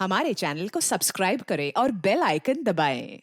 हमारे चैनल को सब्सक्राइब करें और बेल आइकन दबाएं।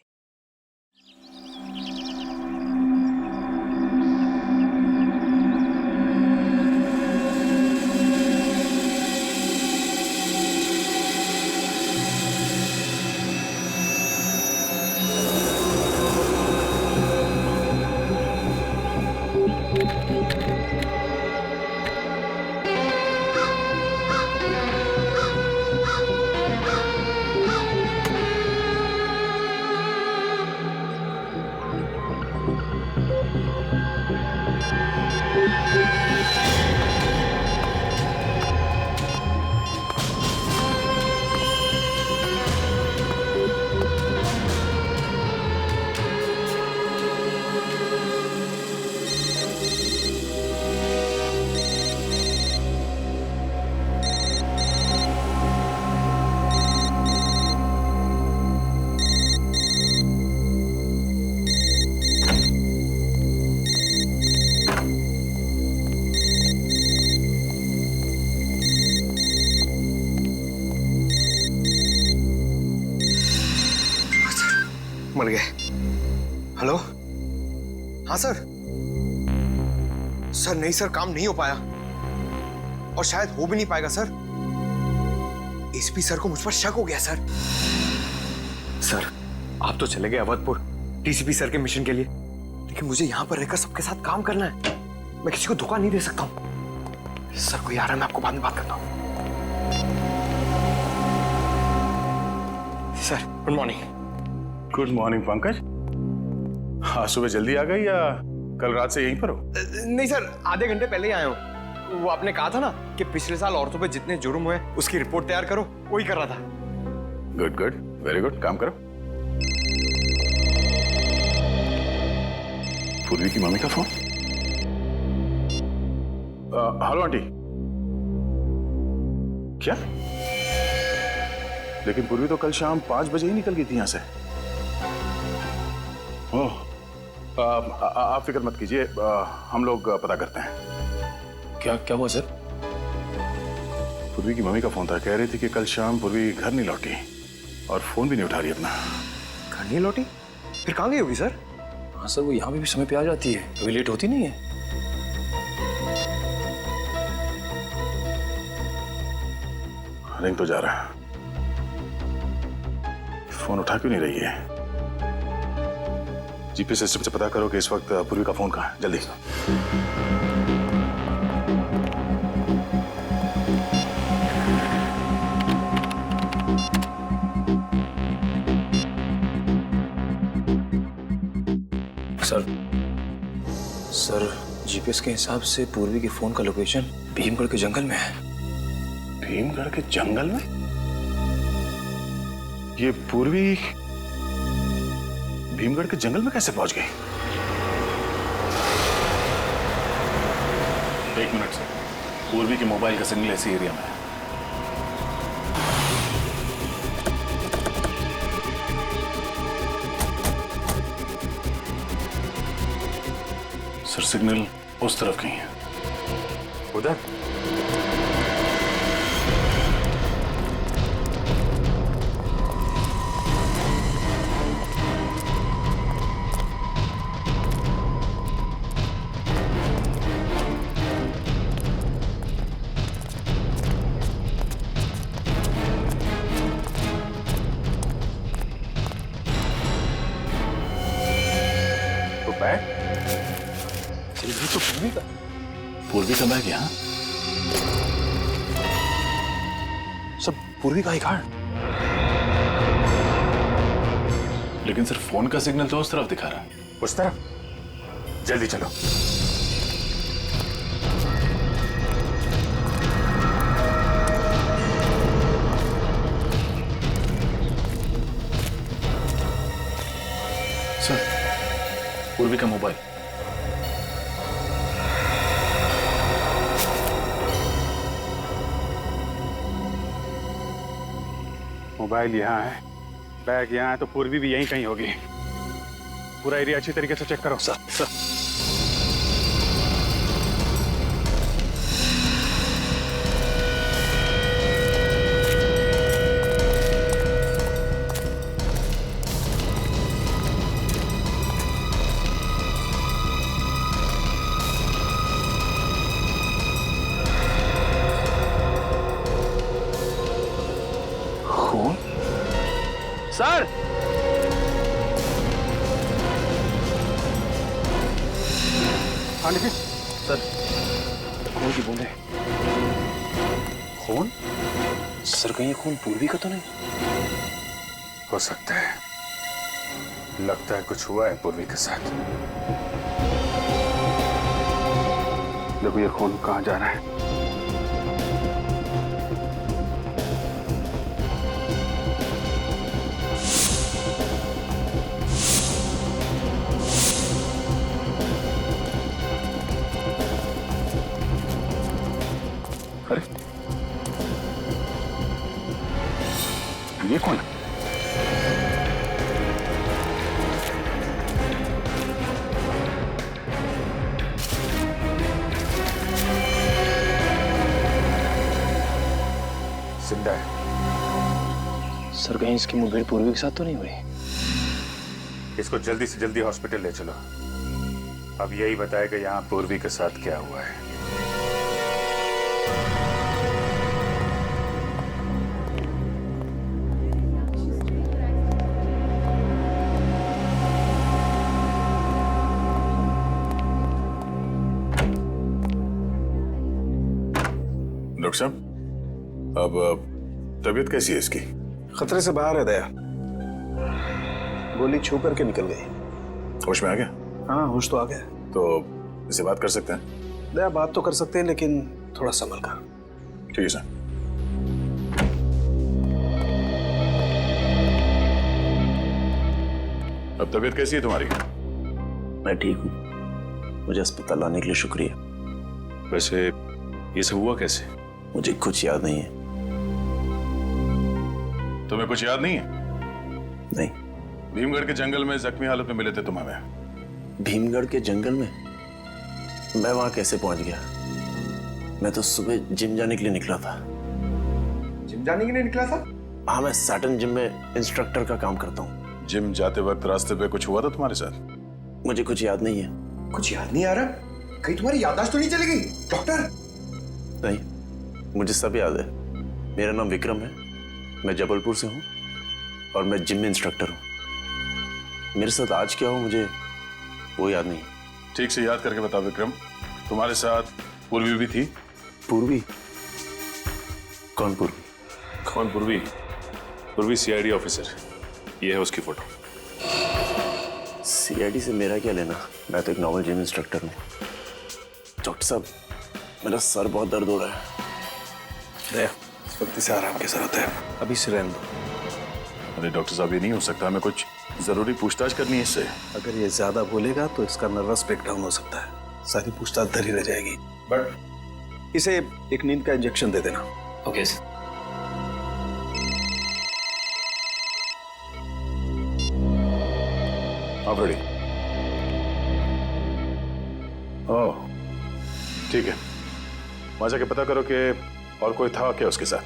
मर गए। हेलो, हाँ सर। सर नहीं सर, काम नहीं हो पाया और शायद हो भी नहीं पाएगा सर। एसपी सर को मुझ पर शक हो गया सर। सर आप तो चले गए अवधपुर डीसीपी सर के मिशन के लिए, लेकिन मुझे यहां पर रहकर सबके साथ काम करना है। मैं किसी को धोखा नहीं दे सकता हूं। सर कोई आ रहा है, मैं आपको बाद में बात करता हूं। Sir good morning. Good morning Pankaj. हाँ, सुबह जल्दी आ गई या कल रात से यहीं पर हो? नहीं सर, आधे घंटे पहले ही आया हूँ। वो आपने कहा था ना कि पिछले साल औरतों पे जितने जुर्म हुए उसकी रिपोर्ट तैयार करो, वही कर रहा था। गुड गुड, वेरी गुड, काम करो। पूर्वी की मम्मी का फोन। Hello aunty. क्या? लेकिन पूर्वी तो कल शाम 5 बजे ही निकल गई थी यहां से। ओह, आप फिक्र मत कीजिए, हम लोग पता करते हैं। क्या क्या हुआ सर? पूर्वी की मम्मी का फोन था, कह रही थी कि कल शाम पूर्वी घर नहीं लौटी और फोन भी नहीं उठा रही अपना। घर नहीं लौटी? फिर कहाँ गई होगी सर? हाँ सर, वो यहाँ पे भी समय पे आ जाती है, कभी लेट होती नहीं है। रिंग तो जा रहा है, फोन उठा क्यों नहीं रही है? जीपीएस सिस्टम से पता करो कि इस वक्त पूर्वी का फोन कहाँ है, जल्दी। सर जीपीएस के हिसाब से पूर्वी के फोन का लोकेशन भीमगढ़ के जंगल में है। भीमगढ़ के जंगल में? ये पूर्वी भीमगढ़ के जंगल में कैसे पहुंच गई? एक मिनट सर, पूर्वी के मोबाइल का सिग्नल ऐसी एरिया में है। सर सिग्नल उस तरफ कहीं है। उधर? तो बैग? ये तो पूर्वी का। पूर्वी का बैग यहाँ? सब पूर्वी का ही कार्ड। लेकिन सर फोन का सिग्नल तो उस तरफ दिखा रहा है। उस तरफ? जल्दी चलो। सर पूर्वी का मोबाइल। मोबाइल यहाँ है, बैग यहाँ है, तो पूर्वी भी यहीं कहीं होगी। पूरा एरिया अच्छी तरीके से चेक करो। सर सर हाँ निखिल सर खून की बूंदे। खून सर कहीं ये खून पूर्वी का तो नहीं? हो सकता है, लगता है कुछ हुआ है पूर्वी के साथ। देखो ये खून कहाँ जा रहा है। अरे ये कौन है? जिंदा है। सर कहीं इसकी मुठभेड़ पूर्वी के साथ तो नहीं हुई? इसको जल्दी से जल्दी हॉस्पिटल ले चलो। अब यही बताएगा यहाँ पूर्वी के साथ क्या हुआ है। डॉक्टर साहब, अब तबीयत कैसी है इसकी? खतरे से बाहर है दया। गोली छू करके निकल गई। होश में आ गया? हाँ होश तो आ गया। तो इसे बात कर सकते हैं? दया बात तो कर सकते हैं लेकिन थोड़ा संभल कर। ठीक है सर। अब तबीयत कैसी है तुम्हारी? मैं ठीक हूँ। मुझे अस्पताल आने के लिए शुक्रिया। वैसे ये सब हुआ कैसे? मुझे कुछ याद नहीं है। तुम्हें कुछ याद नहीं है? नहीं। भीमगढ़ के जंगल में जख्मी हालत में मिले थे तुम हमें। भीमगढ़ के जंगल में? मैं वहां कैसे पहुंच गया? मैं तो सुबह जिम जाने के लिए निकला था। जिम जाने के लिए निकला था? हाँ, मैं सैटर्न जिम में इंस्ट्रक्टर का काम करता हूँ। जिम जाते वक्त रास्ते पे कुछ हुआ था तुम्हारे साथ? मुझे कुछ याद नहीं है। कुछ याद नहीं आ रहा? कहीं तुम्हारी याददाश्त तो नहीं चली गई डॉक्टर? नहीं, मुझे सब याद है। मेरा नाम विक्रम है, मैं जबलपुर से हूँ और मैं जिम में इंस्ट्रक्टर हूँ। मेरे साथ आज क्या हो मुझे वो याद नहीं। ठीक से याद करके बताओ विक्रम, तुम्हारे साथ पूर्वी भी थी? पूर्वी? कौन पूर्वी? कौन पूर्वी? पूर्वी सीआईडी ऑफिसर। ये है उसकी फोटो। सीआईडी से मेरा क्या लेना? मैं तो एक नॉर्मल जिम इंस्ट्रक्टर हूँ। डॉक्टर साहब, मेरा सर बहुत दर्द हो रहा है। दया इस वक्त से आराम की जरूरत है, अभी से रहने दो। अरे डॉक्टर साहब, ये नहीं हो सकता। हमें कुछ जरूरी पूछताछ करनी है इससे। अगर ये ज्यादा बोलेगा तो इसका नर्वस ब्रेकडाउन हो सकता है, सारी पूछताछ धरी रह जाएगी। बट इसे एक नींद का इंजेक्शन दे देना। Okay sir. आप रेडी? ओह ठीक है, वहां जाके पता करो कि और कोई था क्या उसके साथ।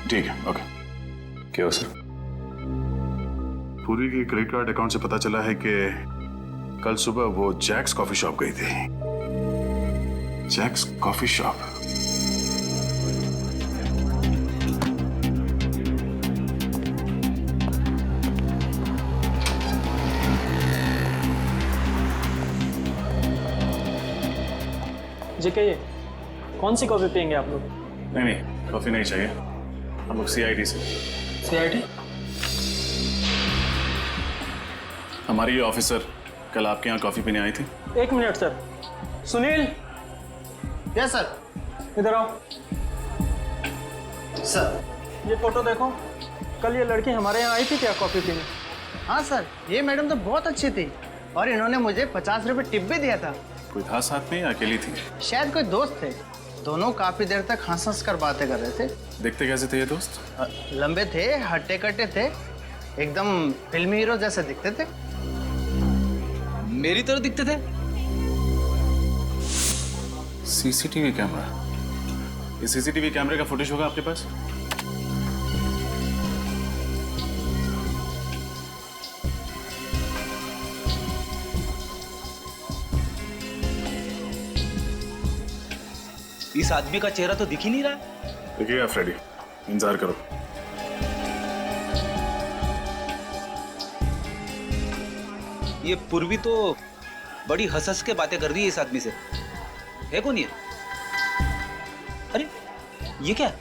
ठीक है, ओके। क्या हो सर? पूरी की क्रेडिट कार्ड अकाउंट से पता चला है कि कल सुबह वो जैक्स कॉफी शॉप गई थी। Jacques coffee shop? जी कहिए, कौन सी कॉफी पियेंगे आप लोग? नहीं, कॉफी नहीं चाहिए। हम लोग सीआईडी से। सीआईडी? हमारी ये ऑफिसर कल आपके यहाँ कॉफी पीने आई थी। एक minute sir. Sunil, yes sir. इधर आओ। सर ये फोटो देखो, कल ये लड़की हमारे यहाँ आई थी क्या कॉफी पीने? हाँ सर, ये मैडम तो बहुत अच्छी थी और इन्होंने मुझे 50 रुपए टिप भी दिया था। कोई था साथ में या अकेली थी? शायद कोई दोस्त थे। दोनों काफी देर तक हंस कर बातें कर रहे थे। देखते कैसे थे ये दोस्त? लंबे थे, हट्टे कट्टे थे, एकदम फिल्मी हीरो जैसे दिखते थे। मेरी तरह दिखते थे। CCTV camera? ये सीसीटीवी कैमरे का फुटेज होगा आपके पास? इस आदमी का चेहरा तो दिख ही नहीं रहा है। देखिएगा फ्रेडी, इंतजार करो। ये पूर्वी तो बड़ी हंस के बातें कर रही है इस आदमी से। है कौन ये? अरे ये क्या,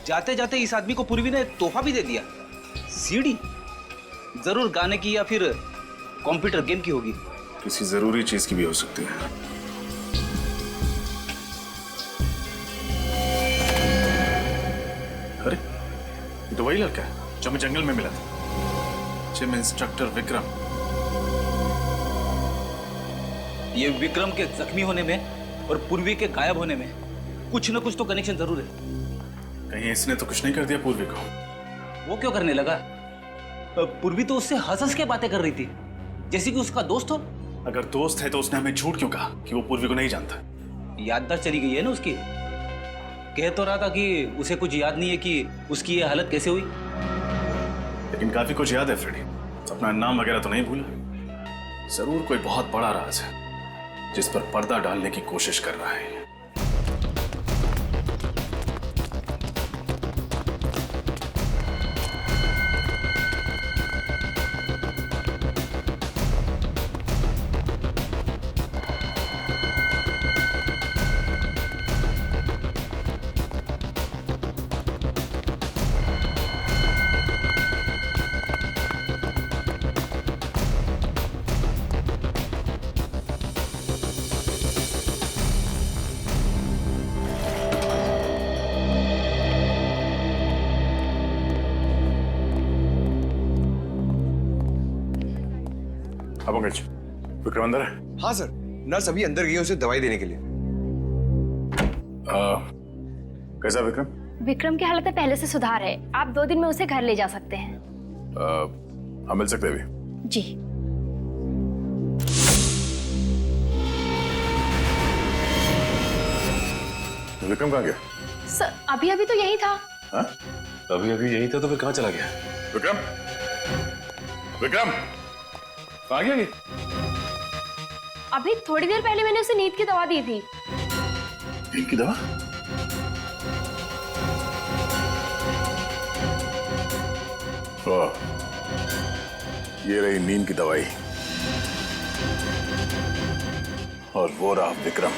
जाते जाते इस आदमी को पूर्वी ने तोहफा भी दे दिया, सीडी। जरूर गाने की या फिर कंप्यूटर गेम की होगी। किसी जरूरी चीज की भी हो सकती है। अरे ये तो वही लड़का है जो हमें जंगल में मिला था, जिम इंस्ट्रक्टर विक्रम। ये विक्रम के जख्मी होने में और पूर्वी के गायब होने में कुछ न कुछ तो कनेक्शन जरूर है। कहीं इसने तो कुछ नहीं कर दिया पूर्वी को? वो क्यों करने लगा? पूर्वी तो उससे हंस के बातें कर रही थी, जैसे कि उसका दोस्त हो। अगर दोस्त है तो उसने हमें झूठ क्यों कहा कि वो पूर्वी को नहीं जानता? याददाश्त चली गई है ना उसकी। कह तो रहा था कि उसे कुछ याद नहीं है कि उसकी ये हालत कैसे हुई। लेकिन काफी कुछ याद है फ्रेडी। अपना नाम वगैरह तो नहीं भूला? जरूर कोई बहुत बड़ा राज है जिस पर पर्दा डालने की कोशिश कर रहा है। अब अंग्रेज विक्रम अंदर है? हाँ सर, नर्स अभी अंदर गई है उसे दवाई देने के लिए। कैसा विक्रम? विक्रम की हालत में पहले से सुधार है। आप 2 दिन में उसे घर ले जा सकते हैं। हम मिल सकते हैं अभी? जी। विक्रम कहाँ गया? सर अभी अभी तो यही था। हाँ? अभी अभी यही था तो फिर कहाँ चला गया? विक्रम, विक्रम कहाँ गया ये? अभी थोड़ी देर पहले मैंने उसे नींद की दवा दी थी। नींद की दवा? ओह, ये रही नींद की दवाई। और वो रहा विक्रम।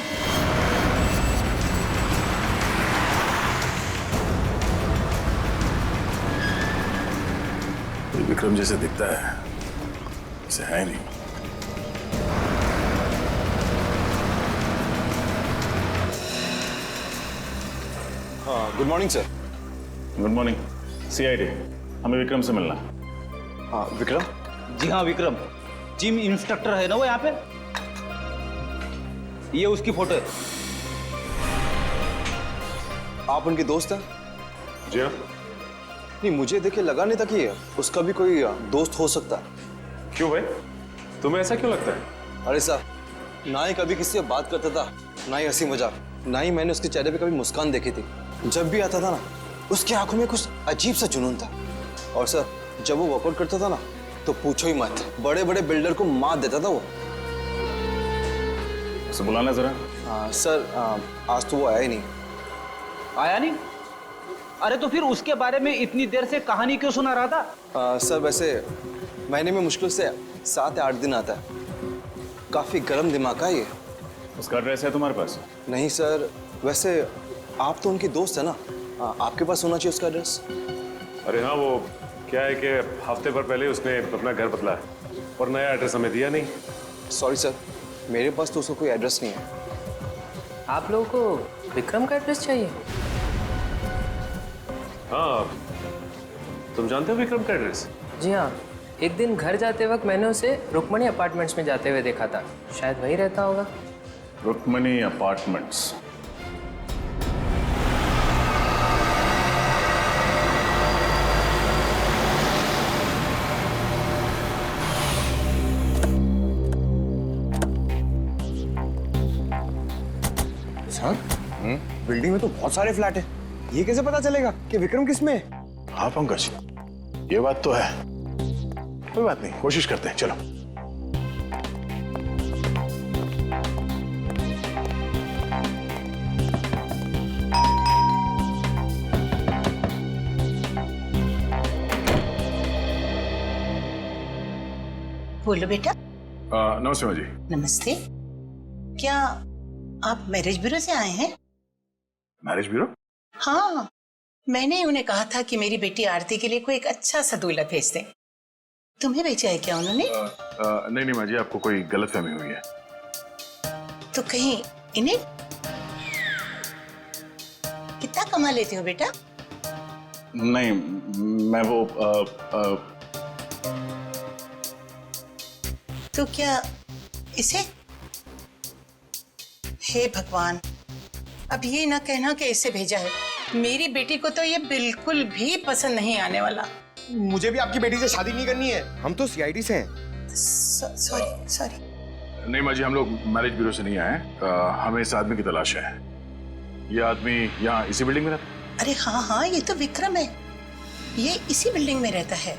विक्रम जैसे दिखता है ऐसे है नहीं। हाँ, good morning sir. Good morning. CID, हमें विक्रम से मिलना। हाँ विक्रम? जी हाँ विक्रम, जिम इंस्ट्रक्टर है ना वो यहाँ पे। ये उसकी फोटो है। आप उनके दोस्त हैं? जी हाँ। नहीं, मुझे देखे लगा नहीं था कि उसका भी कोई दोस्त हो सकता है। क्यों भाई, तुम्हें ऐसा क्यों लगता है? अरे साहब, ना ही कभी किसी से बात करता था, ना ही हंसी मजाक, ना ही मैंने उसके चेहरे पे कभी मुस्कान देखी थी। जब भी आता था ना, उसकी आंखों में कुछ अजीब सा जुनून था। और सर, जब वो वर्कआउट करता था ना, तो पूछो ही मत, बड़े बड़े बिल्डर को मात देता था वो। उसे बुलाना जरा। सर, आज तो वो आया ही नहीं। आया नहीं? अरे तो फिर उसके बारे में इतनी देर से कहानी क्यों सुना रहा था? सर वैसे महीने में मुश्किल से 7 या 8 दिन आता है। काफी गर्म दिमाग का ये। उसका एड्रेस है तुम्हारे पास? नहीं सर, वैसे आप तो उनकी दोस्त है ना, आपके पास होना चाहिए उसका एड्रेस। अरे हाँ, वो क्या है कि हफ्ते भर पहले उसने अपना घर बदला है और नया एड्रेस हमें दिया नहीं। सॉरी सर, मेरे पास तो उसका कोई एड्रेस नहीं है। आप लोगों को विक्रम का एड्रेस चाहिए? हाँ, तुम जानते हो विक्रम का एड्रेस? जी हाँ, एक दिन घर जाते वक्त मैंने उसे रुक्मणी अपार्टमेंट्स में जाते हुए देखा था। शायद वही रहता होगा। रुक्मणी अपार्टमेंट्स? सर, बिल्डिंग में तो बहुत सारे फ्लैट है, ये कैसे पता चलेगा कि विक्रम किसमें है? हाँ पंकज, ये बात तो है। कोई बात नहीं, कोशिश करते हैं, चलो। बोलो बेटा। नमस्ते माँ जी। नमस्ते। क्या आप मैरिज ब्यूरो से आए हैं? Marriage bureau? हाँ, मैंने उन्हें कहा था कि मेरी बेटी आरती के लिए कोई एक अच्छा सा दूल्हा भेज दें। तुम्हें भेजा है क्या उन्होंने? नहीं माँ जी, आपको कोई गलतफहमी हुई है। तो कहीं इन्हें? कितना कमा लेते हो बेटा? नहीं, मैं वो तो क्या इसे? हे भगवान, अब ये ना कहना कि इसे भेजा है। मेरी बेटी को तो ये बिल्कुल भी पसंद नहीं आने वाला। मुझे भी आपकी बेटी से शादी नहीं करनी है, हम तो सीआईडी से हैं। सॉरी। नहीं माँ जी, हम लोग मैरिज ब्यूरो से नहीं आए। हमें इस आदमी की तलाश है। ये आदमी यहाँ इसी बिल्डिंग में रहता है? अरे हाँ, ये तो विक्रम है। ये इसी बिल्डिंग में रहता है।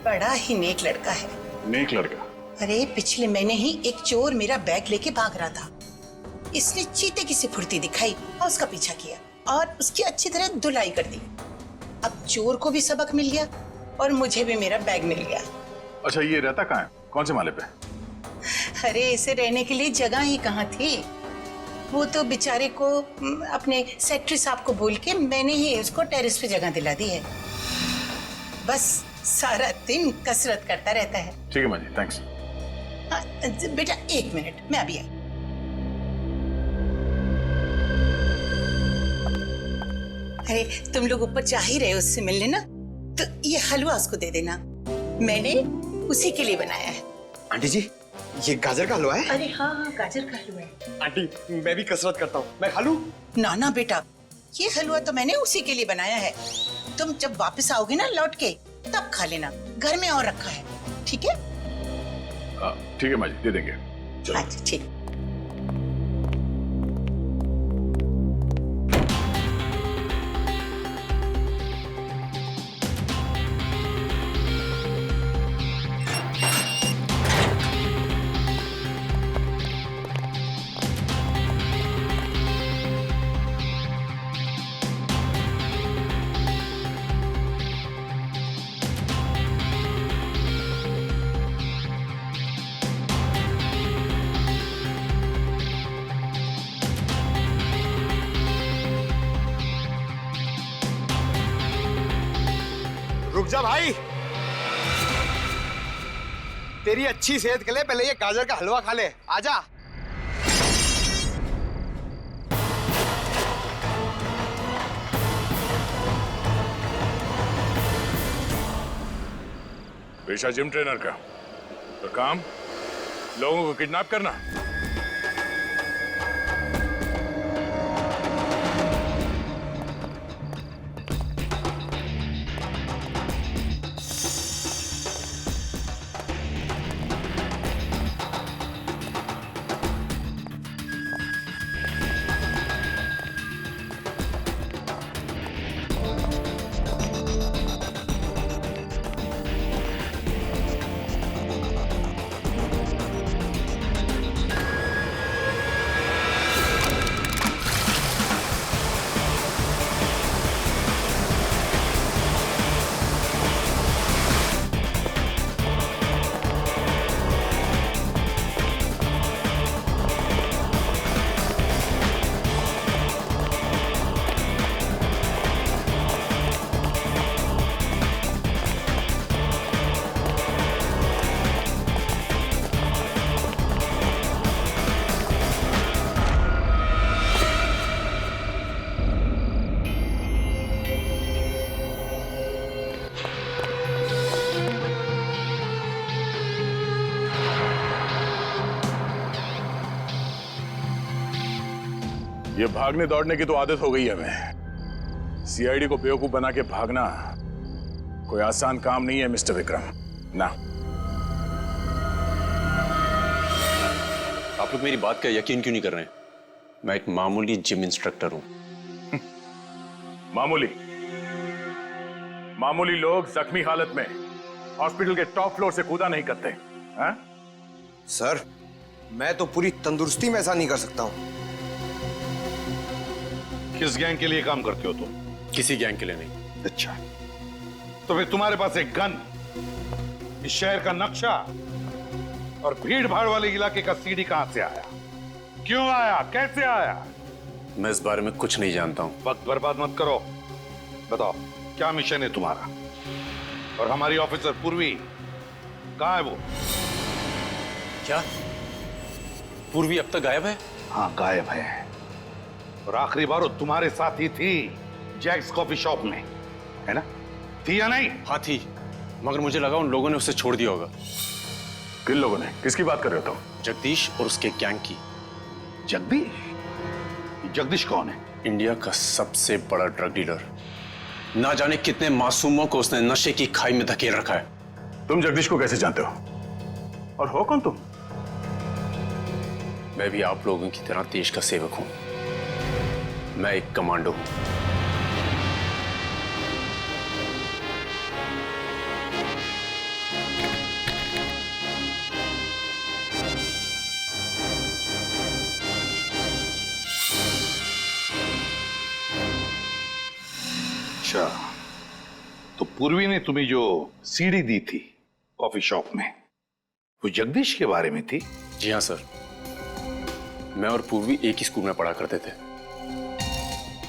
बड़ा ही नेक लड़का है। नेक लड़का? अरे पिछले महीने ही एक चोर मेरा बैग लेके भाग रहा था। इसने चीते की सी फुर्ती दिखाई और उसका पीछा किया और उसकी अच्छी तरह धुलाई कर दी। अब चोर को भी सबक मिल गया और मुझे भी मेरा बैग मिल गया। अच्छा, ये रहता कहाँ है? कौन से माले पे? अरे इसे रहने के लिए जगह ही कहाँ थी। वो तो बेचारे को अपने सेक्रेटरी साहब को बोल के मैंने ही उसको टेरेस पे जगह दिला दी है। बस सारा दिन कसरत करता रहता है। ठीक है माँ जी, थैंक्स। बेटा 1 मिनट, मैं अभी आई। अरे तुम लोग ऊपर जा ही रहे हो उससे मिलने ना, तो ये हलवा उसको दे देना। मैंने उसी के लिए बनाया है। आंटी जी, ये गाजर का हलवा है? अरे हाँ, गाजर का हलवा है। आंटी, मैं भी कसरत करता हूँ, मैं खा लूं? ना बेटा, ये हलवा तो मैंने उसी के लिए बनाया है। तुम जब वापस आओगे ना लौट के, तब खा लेना। घर में और रखा है, ठीक है? ठीक है माँ जी, दे देंगे। अच्छा ठीक। रुक जा भाई, तेरी अच्छी सेहत के लिए पहले ये गाजर का हलवा खा ले। आजा। पेशा जिम ट्रेनर का, तो काम लोगों को किडनैप करना। ये भागने दौड़ने की तो आदत हो गई है हमें। सीआईडी को बेवकूफ बना के भागना कोई आसान काम नहीं है मिस्टर विक्रम। ना, आप लोग मेरी बात का यकीन क्यों नहीं कर रहे हैं? मैं एक मामूली जिम इंस्ट्रक्टर हूं। मामूली लोग जख्मी हालत में हॉस्पिटल के टॉप फ्लोर से कूदा नहीं करते हैं? सर, मैं तो पूरी तंदुरुस्ती में ऐसा नहीं कर सकता हूं। किस गैंग के लिए काम करते हो तुम? किसी गैंग के लिए नहीं। अच्छा, तो फिर तुम्हारे पास एक गन, इस शहर का नक्शा और भीड़ भाड़ वाले इलाके का सीडी कहां से आया? क्यों आया? कैसे आया? मैं इस बारे में कुछ नहीं जानता हूं। वक्त बर्बाद मत करो, बताओ क्या मिशन है तुम्हारा? और हमारी ऑफिसर पूर्वी कहां है वो? क्या पूर्वी अब तक गायब है? हाँ गायब है, और आखिरी बार वो तुम्हारे साथ ही थी जैक्स कॉफी शॉप में, है ना? थी या नहीं? हाँ थी, मगर मुझे लगा उन लोगों ने उसे छोड़ दिया होगा। किन लोगों ने? किसकी बात कर रहे हो तुम? जगदीश और उसके गैंग की। जगदीश? जगदीश कौन है? इंडिया का सबसे बड़ा ड्रग डीलर। ना जाने कितने मासूमों को उसने नशे की खाई में धकेल रखा है। तुम जगदीश को कैसे जानते हो? और हो कौन तुम? मैं भी आप लोगों की तरह देश का सेवक हूं। मैं एक कमांडो हूं। अच्छा, तो पूर्वी ने तुम्हें जो सीडी दी थी कॉफी शॉप में, वो जगदीश के बारे में थी? जी हाँ सर, मैं और पूर्वी एक ही स्कूल में पढ़ा करते थे।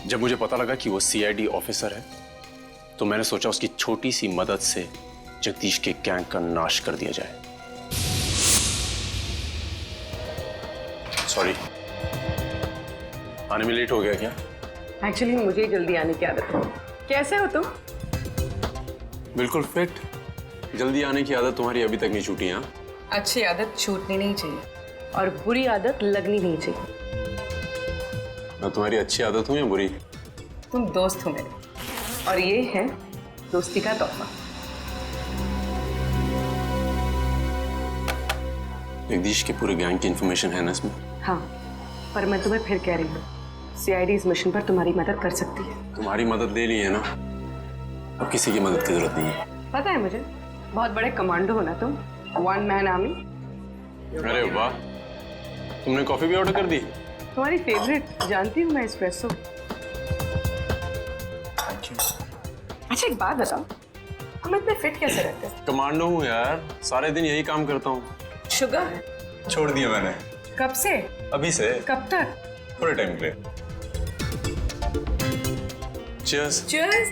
जब मुझे पता लगा कि वो सीआईडी ऑफिसर है, तो मैंने सोचा उसकी छोटी सी मदद से जगदीश के गैंग का नाश कर दिया जाए। सॉरी, आने में लेट हो गया क्या? एक्चुअली मुझे जल्दी आने की आदत है। कैसे हो तुम? बिल्कुल फिट। जल्दी आने की आदत तुम्हारी अभी तक नहीं छूटी? हाँ, अच्छी आदत छूटनी नहीं चाहिए और बुरी आदत लगनी नहीं चाहिए। मैं तुम्हारी अच्छी आदत हूँ या बुरी? तुम दोस्त हो मेरे, और ये है दोस्ती का तोहफा। जगदीश के पूरे गैंग की इंफॉर्मेशन है ना इसमें? हाँ, पर मैं तुम्हें फिर कह रही हूँ, सीआईडी इस मिशन पर तुम्हारी मदद कर सकती है। तुम्हारी मदद ले ली है ना, अब किसी की मदद की जरूरत नहीं है। पता है मुझे, बहुत बड़े कमांडो हो ना तुम, वन मैन आर्मी। अरे वाह, तुमने कॉफी भी ऑर्डर कर दी? तुम्हारी फेवरेट, जानती हूँ मैं, एस्प्रेसो। अच्छा एक बात बताओ, हम इतने फिट कैसे रहते हैं? कमांडो हूँ यार, सारे दिन यही काम करता हूँ। शुगर छोड़ दिया मैंने। कब से? अभी से। कब तक? थोड़े टाइम के लिए। Cheers. Cheers.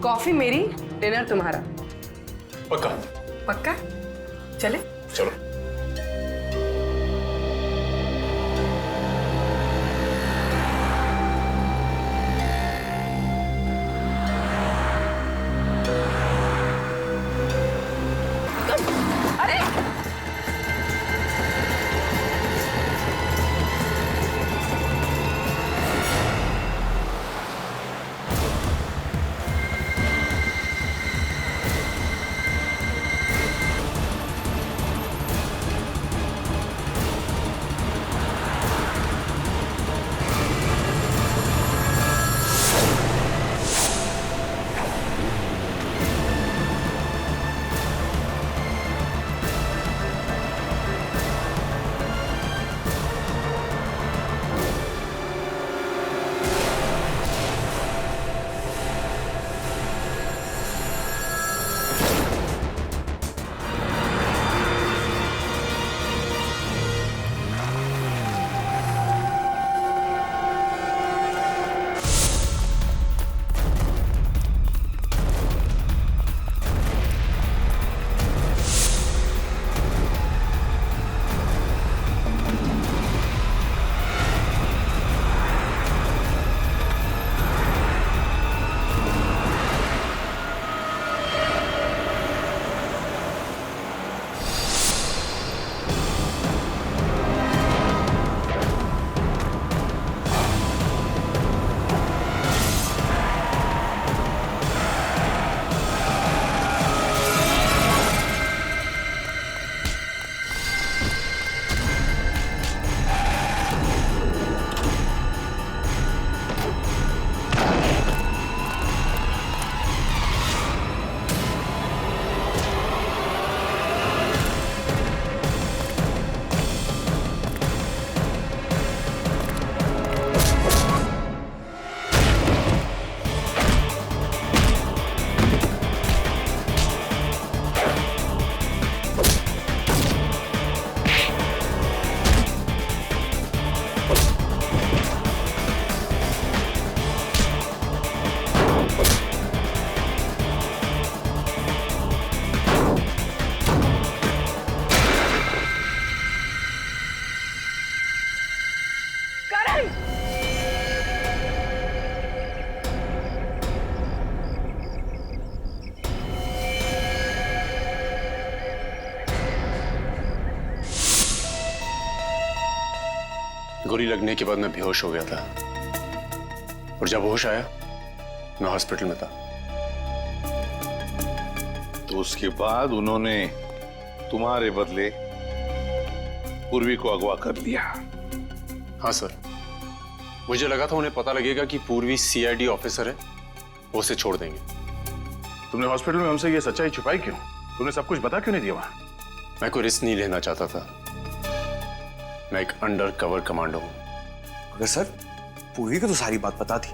कॉफी मेरी, डिनर तुम्हारा। पक्का? पक्का? चले? चलो। गोली लगने के बाद मैं बेहोश हो गया था और जब होश आया मैं हॉस्पिटल में था। तो उसके बाद उन्होंने तुम्हारे बदले पूर्वी को अगवा कर लिया। हाँ सर, मुझे लगा था उन्हें पता लगेगा कि पूर्वी सीआईडी ऑफिसर है, वो उसे छोड़ देंगे। तुमने हॉस्पिटल में हमसे ये सच्चाई छुपाई क्यों? तुमने सब कुछ बता क्यों नहीं दिया वहां? मैं कोई रिस्क नहीं लेना चाहता था। मैं एक अंडर कवर कमांडो हूं। मगर सर, पूर्वी को तो सारी बात पता थी,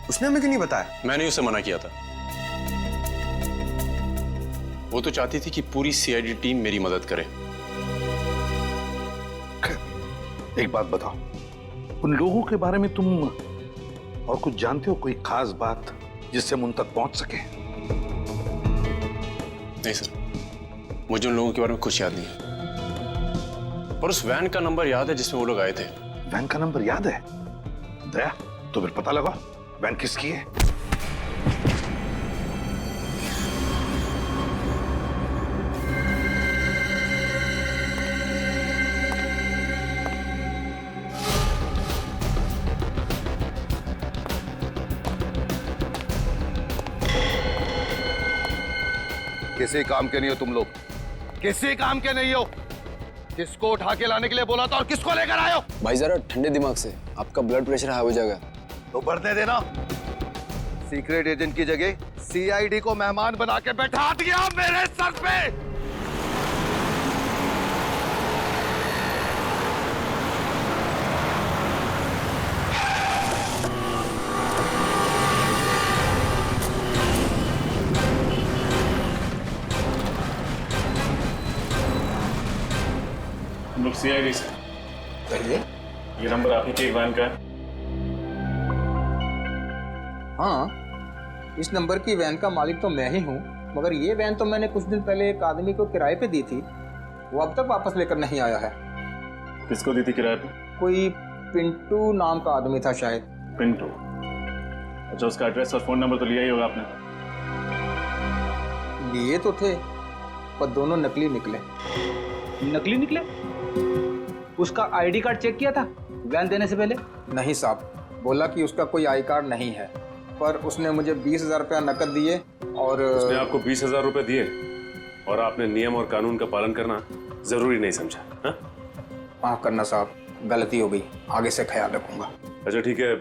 उसने हमें क्यों नहीं बताया? मैंने उसे मना किया था। वो तो चाहती थी कि पूरी सीआईडी टीम मेरी मदद करे। एक बात बताओ, उन लोगों के बारे में तुम और कुछ जानते हो? कोई खास बात जिससे हम उन तक पहुंच सके? नहीं सर, मुझे उन लोगों के बारे में कुछ याद नहीं है, पर उस वैन का नंबर याद है जिसमें वो लोग आए थे। वैन का नंबर याद है? दया, तो फिर पता लगा वैन किसकी है। किसी काम के नहीं हो तुम लोग, किसी काम के नहीं हो। किसको उठा के लाने के लिए बोला था और किसको लेकर आए हो? भाई जरा ठंडे दिमाग से, आपका ब्लड प्रेशर हाई हो जाएगा। तो बढ़ने देना। सीक्रेट एजेंट की जगह सीआईडी को मेहमान बना के बैठा दिया मेरे सर पे। हम लोग सीआईडी से। ये नंबर आप ही के वैन का है? हाँ, इस नंबर की वैन का मालिक तो मैं ही हूँ, मगर ये वैन तो मैंने कुछ दिन पहले एक आदमी को किराए पे दी थी, वो अब तक वापस लेकर नहीं आया है। किसको दी थी किराए पे? कोई पिंटू नाम का आदमी था शायद। पिंटू? अच्छा, उसका एड्रेस और फोन नंबर तो लिया ही होगा आपने? लिए तो थे, पर दोनों नकली निकले। नकली निकले? उसका आईडी कार्ड चेक किया था वैन देने से पहले? नहीं साहब, बोला कि उसका कोई आई कार्ड नहीं है, पर उसने मुझे 20,000 रुपया नकद दिए और उसने आपको 20,000 रुपए दिए और आपने नियम और कानून का पालन करना जरूरी नहीं समझा? हाँ? माफ करना साहब, गलती हो गई, आगे से ख्याल रखूंगा। अच्छा ठीक है,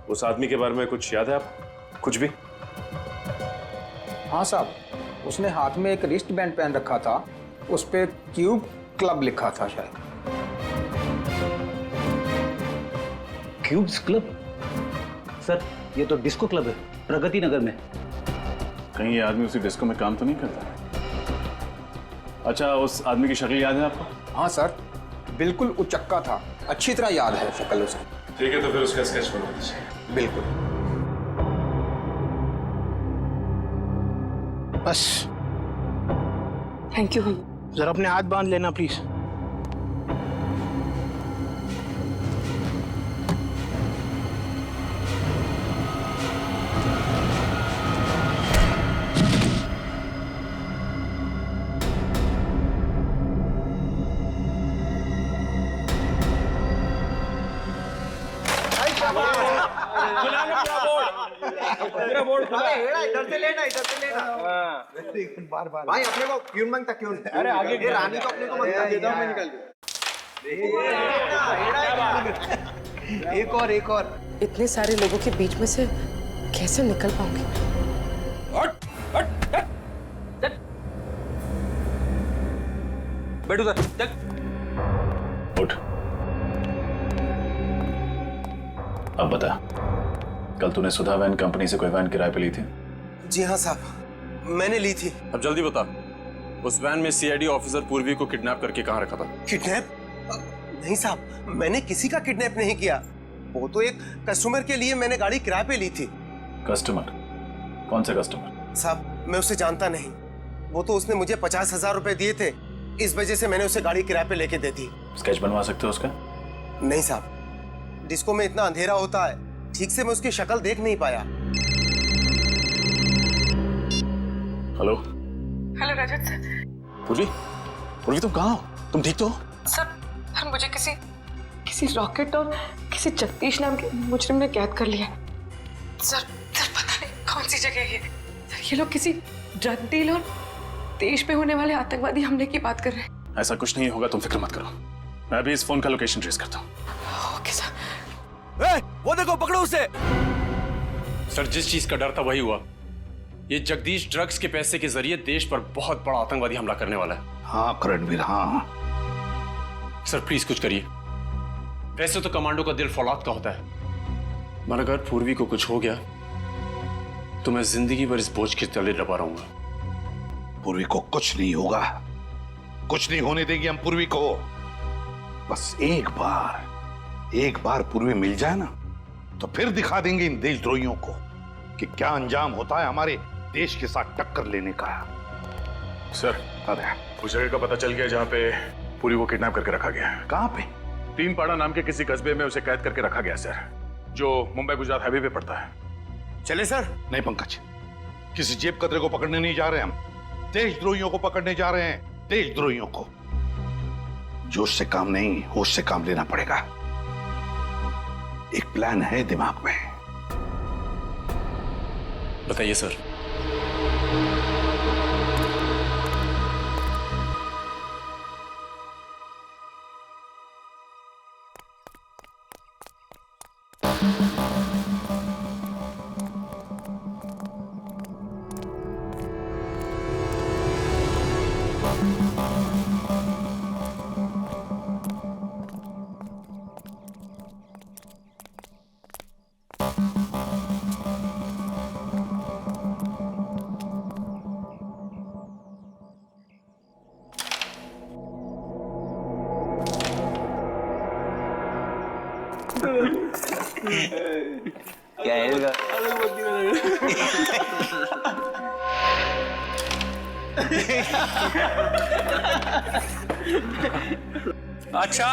उस आदमी के बारे में कुछ याद है आप? कुछ भी? हाँ साहब, उसने हाथ में एक रिस्ट बैंड पहन रखा था, उस पे क्यूब क्लब लिखा था शायद। Cubes club? सर, ये तो डिस्को क्लब है, प्रगति नगर में। कहीं ये आदमी उसी डिस्को में काम तो नहीं करता? अच्छा, उस आदमी की शक्ल याद है आपको? हाँ सर, बिल्कुल उचक्का था, अच्छी तरह याद है शक्ल उसकी। ठीक है, तो फिर उसका स्केच बना दीजिए। बिल्कुल। बस, थैंक यू भैया। जरा अपने हाथ बांध लेना प्लीज। इधर से लेना, इधर से लेना। बार बार भाई अपने को क्यों मांगता क्यों? अरे आगे ये रानी तो अपने को मांगता, देता हूं मैं निकाल के। एक और, एक और। इतने सारे लोगों के बीच में से कैसे निकल पाऊंगी? बैठ उधर, चल। उठ। अब बता, कल तूने सुधा वैन कंपनी से कोई वैन किराए पे ली थी? जी हाँ साहब, मैंने ली थी। अब जल्दी बता, उस वैन में सीआईडी ऑफिसर पूर्वी को किडनैप करके कहाँ रखा था? किडनैप? नहीं साहब, मैंने किसी का किडनैप नहीं किया। वो तो एक कस्टमर के लिए मैंने गाड़ी किराए पे ली थी। कस्टमर? कौन से कस्टमर? साहब, मैं उसे जानता नहीं। वो तो उसने मुझे 50,000 रुपए दिए थे, इस वजह से मैंने उसे गाड़ी किराए पे लेके दे दी। स्केच बनवा सकते हो उसका? नहीं साहब, डिस्को में इतना अंधेरा होता है, ठीक से मैं उसकी शक्ल देख नहीं पाया। हेलो हेलो रजत सर। पूर्वी, पूर्वी तुम कहाँ हो? तुम ठीक तो हो? सर, मुझे किसी रॉकेट और किसी जगदीश नाम के मुजरिम ने कैद कर लिया। सर पता नहीं कौन सी जगह है ये। सर ये लोग किसी ड्रग डील और देश में होने वाले आतंकवादी हमले की बात कर रहे हैं। ऐसा कुछ नहीं होगा, तुम फिक्र मत करो। मैं अभी इस फोन का लोकेशन ट्रेस करता हूँ। Okay sir. वो देखो, पकड़ो उसे। सर जिस चीज का डर था वही हुआ। ये जगदीश ड्रग्स के पैसे के जरिए देश पर बहुत बड़ा आतंकवादी हमला करने वाला है। हाँ करणवीर, हाँ। सर प्लीज कुछ करिए। वैसे तो कमांडो का दिल फौलाद का होता है, मगर अगर पूर्वी को कुछ हो गया तो मैं जिंदगी भर इस बोझ के तले दबा रहूंगा। पूर्वी को कुछ नहीं होगा, कुछ नहीं होने देगी हम पूर्वी को। बस एक बार पूर्वी मिल जाए ना, तो फिर दिखा देंगे इन देशद्रोहियों को कि क्या अंजाम होता है हमारे देश के साथ टक्कर लेने का। सर, अरे उस जगह का पता चल गया जहाँ पे पूरी को किडनैप करके रखा गया है। कहाँ पे? तीनपाड़ा नाम के किसी कस्बे में उसे कैद करके रखा गया सर, जो मुंबई गुजरात हाईवे पे पड़ता है। चले सर? नहीं पंकज, किसी जेब कतरे को पकड़ने नहीं जा रहे हम, देशद्रोहियों को पकड़ने जा रहे हैं। देशद्रोहियों को। जोश से काम नहीं, होश से काम लेना पड़ेगा। एक प्लान है दिमाग में। बताइए सर। क्या है? अच्छा,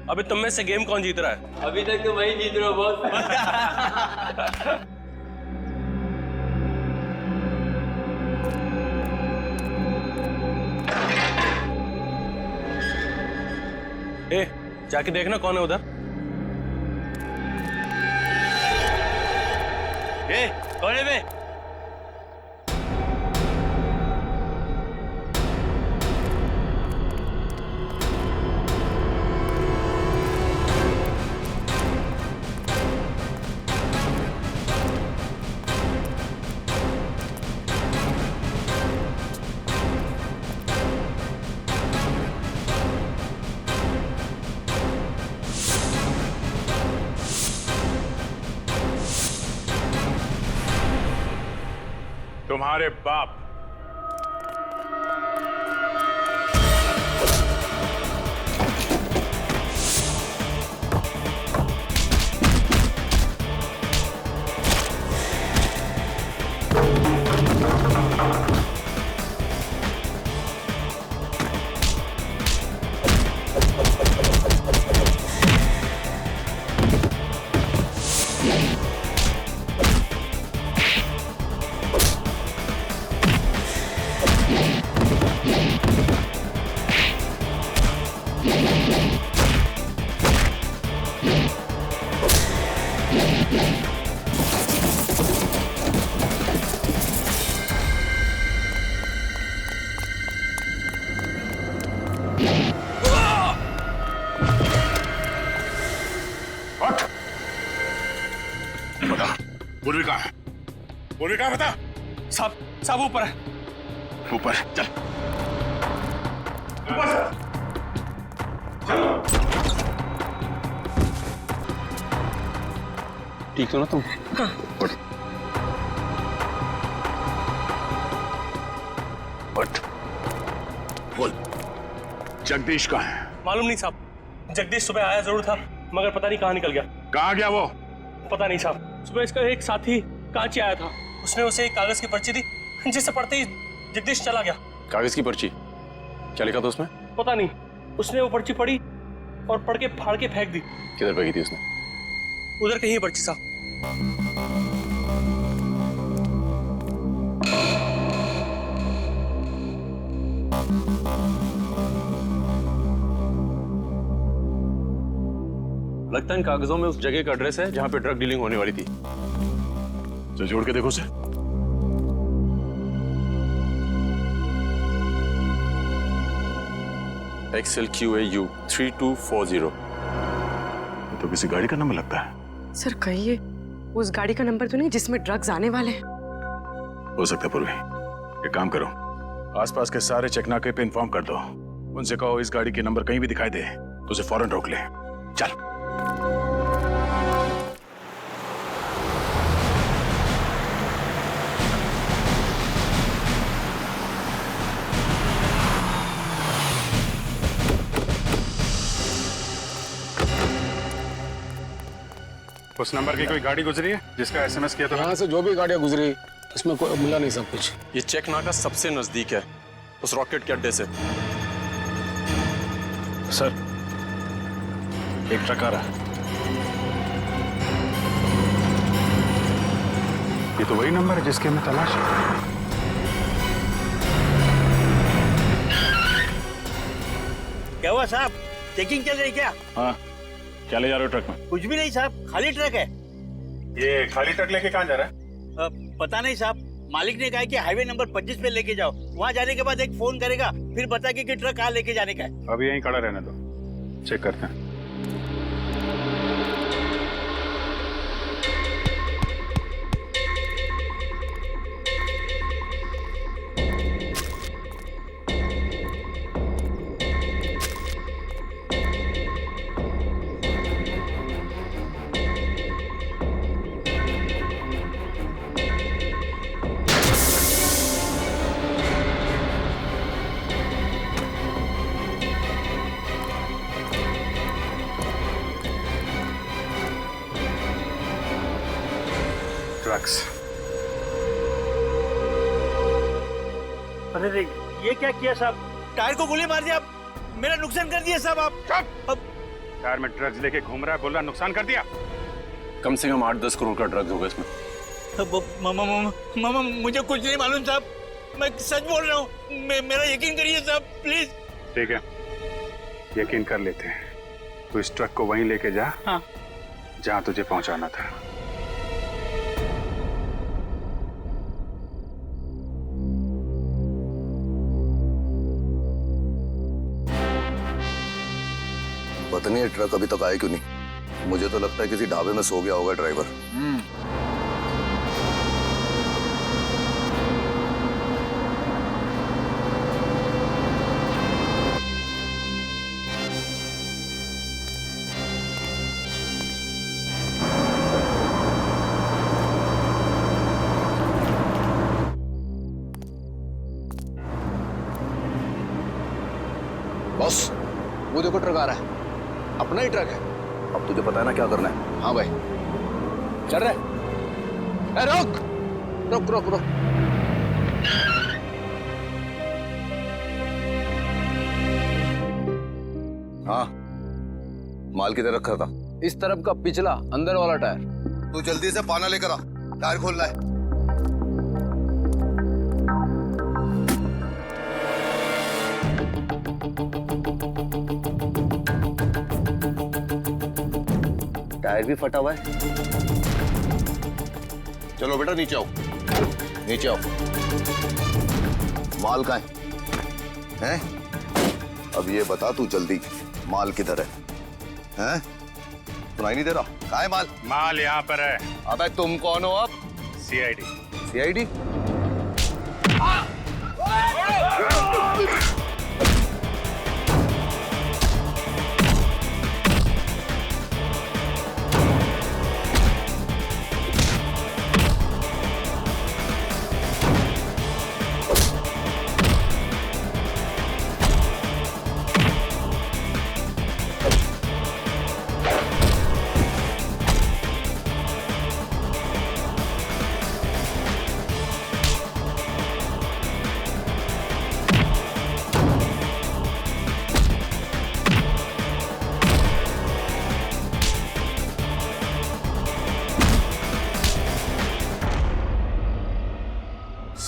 अभी तुम में से गेम कौन जीत रहा है? अभी तक तो वही जीत रहा हूँ बॉस। ए, जाके देखना कौन है उधर। ए, कौन है बे? तुम्हारे बाप। पूर्वी कहाँ है? पूर्वी कहाँ बता? सब ऊपर है। ऊपर चल। ऊपर चल। ठीक हो ना तुम? हाँ। उठ। बोल, जगदीश कहाँ है? मालूम नहीं साहब। जगदीश सुबह आया जरूर था, मगर पता नहीं कहाँ निकल गया। कहाँ गया वो? पता नहीं साहब। सुबह इसका एक साथी कांची आया था, उसने उसे एक कागज की पर्ची दी, जिसे पढ़ते ही जगदीश चला गया। कागज की पर्ची? क्या लिखा था उसमें? पता नहीं। उसने वो पर्ची पढ़ी और पढ़ के फाड़ के फेंक दी। किधर फेंकी थी उसने? उधर कहीं है पर्ची साहब। लगता है इन कागजों में उस जगह का एड्रेस है जहां पे ड्रग डीलिंग होने वाली थी। तो जोड़ के देखो उसे। XLQAU 3240। तो किसी गाड़ी का नंबर लगता है। सर कहिए उस गाड़ी का नंबर तो नहीं जिसमें ड्रग्स आने वाले हैं? हो सकता है पूर्वी। एक काम करो, आसपास के सारे चेकनाके पे इन्फॉर्म कर दो। उनसे कहो इस गाड़ी के नंबर कहीं भी दिखाई दे तो उसे फौरन रोक ले। चल। उस नंबर की कोई गाड़ी गुजरी है जिसका SMS किया था? यहाँ से जो भी गाड़ियाँ गुजरी उसमें कोई मिला नहीं सब कुछ। ये चेक नाका सबसे नजदीक है उस रॉकेट के अड्डे से। सर, एक ट्रक आ रहा है। ये तो वही नंबर है जिसके हमें तलाश है। क्या हुआ साहब, चेकिंग चल रही क्या? हाँ, क्या ले जा रहे हो ट्रक में? कुछ भी नहीं साहब, खाली ट्रक है। ये खाली ट्रक लेके कहाँ जा रहा है? पता नहीं साहब, मालिक ने कहा कि हाईवे नंबर 25 पे लेके जाओ। वहाँ जाने के बाद एक फोन करेगा, फिर बताएगा कि ट्रक कहाँ लेके जाने का है। अभी यहीं खड़ा रहने दो, चेक करते हैं। अरे ये क्या किया साहब? टायर को गोली मार दिया, मेरा नुकसान कर दिया साहब आप। टायर में ड्रग्स लेके घूम रहा है, बोल रहा नुकसान कर दिया। कम से कम 8-10 करोड़ का ड्रग्स होगा इसमें। मामा मुझे कुछ नहीं मालूम साहब, मैं सच बोल रहा हूँ, मेरा यकीन करिए साहब प्लीज। ठीक है, यकीन कर लेते हैं। तो इस ट्रक को वहीं लेके जा। हाँ। जहाँ तुझे पहुंचाना था। पता नहीं ये ट्रक अभी तक आया क्यों नहीं। मुझे तो लगता है किसी ढाबे में सो गया होगा ड्राइवर। बॉस, वो देखो ट्रक आ रहा है, अपना ही ट्रक है। अब तुझे पता है ना क्या करना है? हाँ भाई, चल रहा है। रुक रुक रुक रुक। हाँ, माल किधर रखा था? इस तरफ का पिछला अंदर वाला टायर। तू जल्दी से पाना लेकर आ, टायर खोल रहा है। टायर भी फटा हुआ है। चलो बेटा नीचे आओ, नीचे आओ। माल कहाँ है? हैं? अब ये बता तू जल्दी, माल किधर है? हैं? सुनाई नहीं दे रहा? कहाँ है माल? माल यहाँ पर है। अबे तुम कौन हो अब? CID। CID?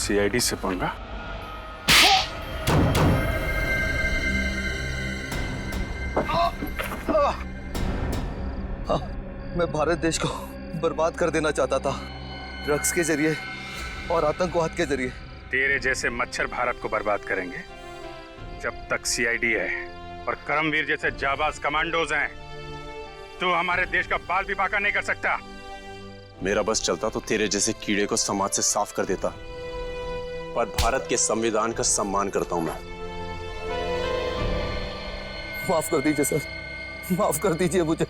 CID से पंगा? हाँ, मैं भारत देश को बर्बाद कर देना चाहता था, ड्रग्स के जरिए और आतंकवाद के जरिए। तेरे जैसे मच्छर भारत को बर्बाद करेंगे। जब तक सीआईडी है और करमवीर जैसे जाबाज कमांडोज हैं, तू हमारे देश का बाल भी बांका नहीं कर सकता। मेरा बस चलता तो तेरे जैसे कीड़े को समाज से साफ कर देता, पर भारत के संविधान का सम्मान करता हूं मैं। माफ कर दीजिए सर, माफ कर दीजिए मुझे।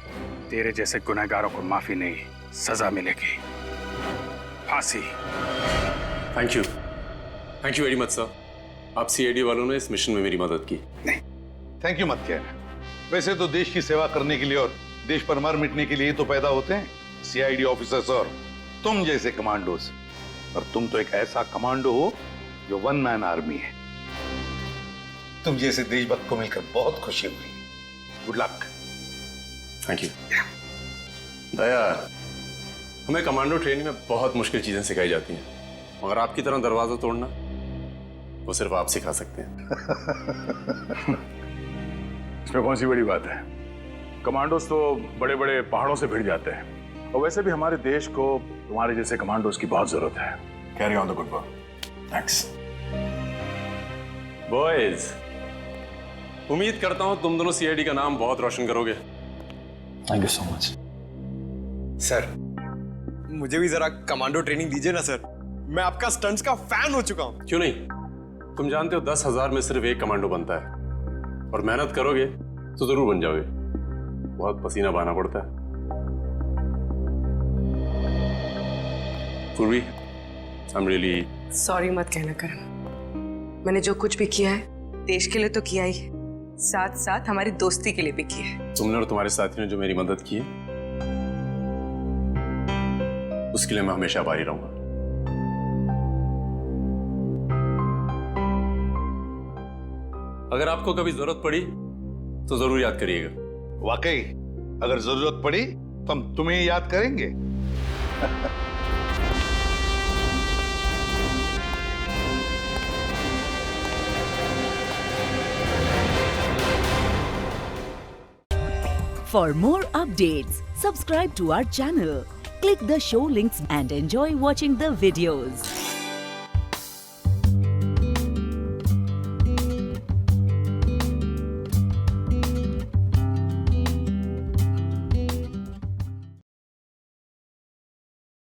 तेरे जैसे गुनहगारों को माफी नहीं, सजा मिलेगी, फांसी। Thank you very much sir. आप सीआईडी वालों ने इस मिशन में मेरी मदद की। नहीं, थैंक यू मत कहना। वैसे तो देश की सेवा करने के लिए और देश पर मार मिटने के लिए तो पैदा होते हैं सीआईडी ऑफिसर्स और तुम जैसे कमांडोज। और तुम तो एक ऐसा कमांडो हो जो वन मैन आर्मी है। तुम जैसे देशभक्त को मिलकर बहुत खुशी हुई। Good luck. Thank you. Daya, हमें कमांडो ट्रेनिंग में बहुत मुश्किल चीजें सिखाई जाती हैं, मगर आपकी तरह दरवाजा तोड़ना वो सिर्फ आप सिखा सकते हैं। इसमें कौन सी बड़ी बात है? कमांडोज तो बड़े बड़े पहाड़ों से भिड़ जाते हैं, और वैसे भी हमारे देश को तुम्हारे जैसे कमांडोज की बहुत जरूरत है। Carry on the good work. Thanks boys. उम्मीद करता हूं तुम दोनों सीआईडी का नाम बहुत रोशन करोगे। Thank you so much sir. मुझे भी जरा कमांडो ट्रेनिंग दीजिए ना सर, मैं आपका स्टंट्स का फैन हो चुका हूं। क्यों नहीं? तुम जानते हो 10,000 में सिर्फ एक कमांडो बनता है, और मेहनत करोगे तो जरूर बन जाओगे। बहुत पसीना बहाना पड़ता है। पूर्वी, I'm really सॉरी मत कहना करण। मैंने जो कुछ भी किया है देश के लिए तो किया ही है, साथ साथ हमारी दोस्ती के लिए भी किया है। तुमने और तुम्हारे साथियों ने जो मेरी मदद की है उसके लिए मैं हमेशा आभारी रहूंगा। अगर आपको कभी जरूरत पड़ी तो जरूर याद करिएगा। वाकई अगर जरूरत पड़ी तो हम तुम्हें याद करेंगे। For more updates, subscribe to our channel, click the show links and enjoy watching the videos.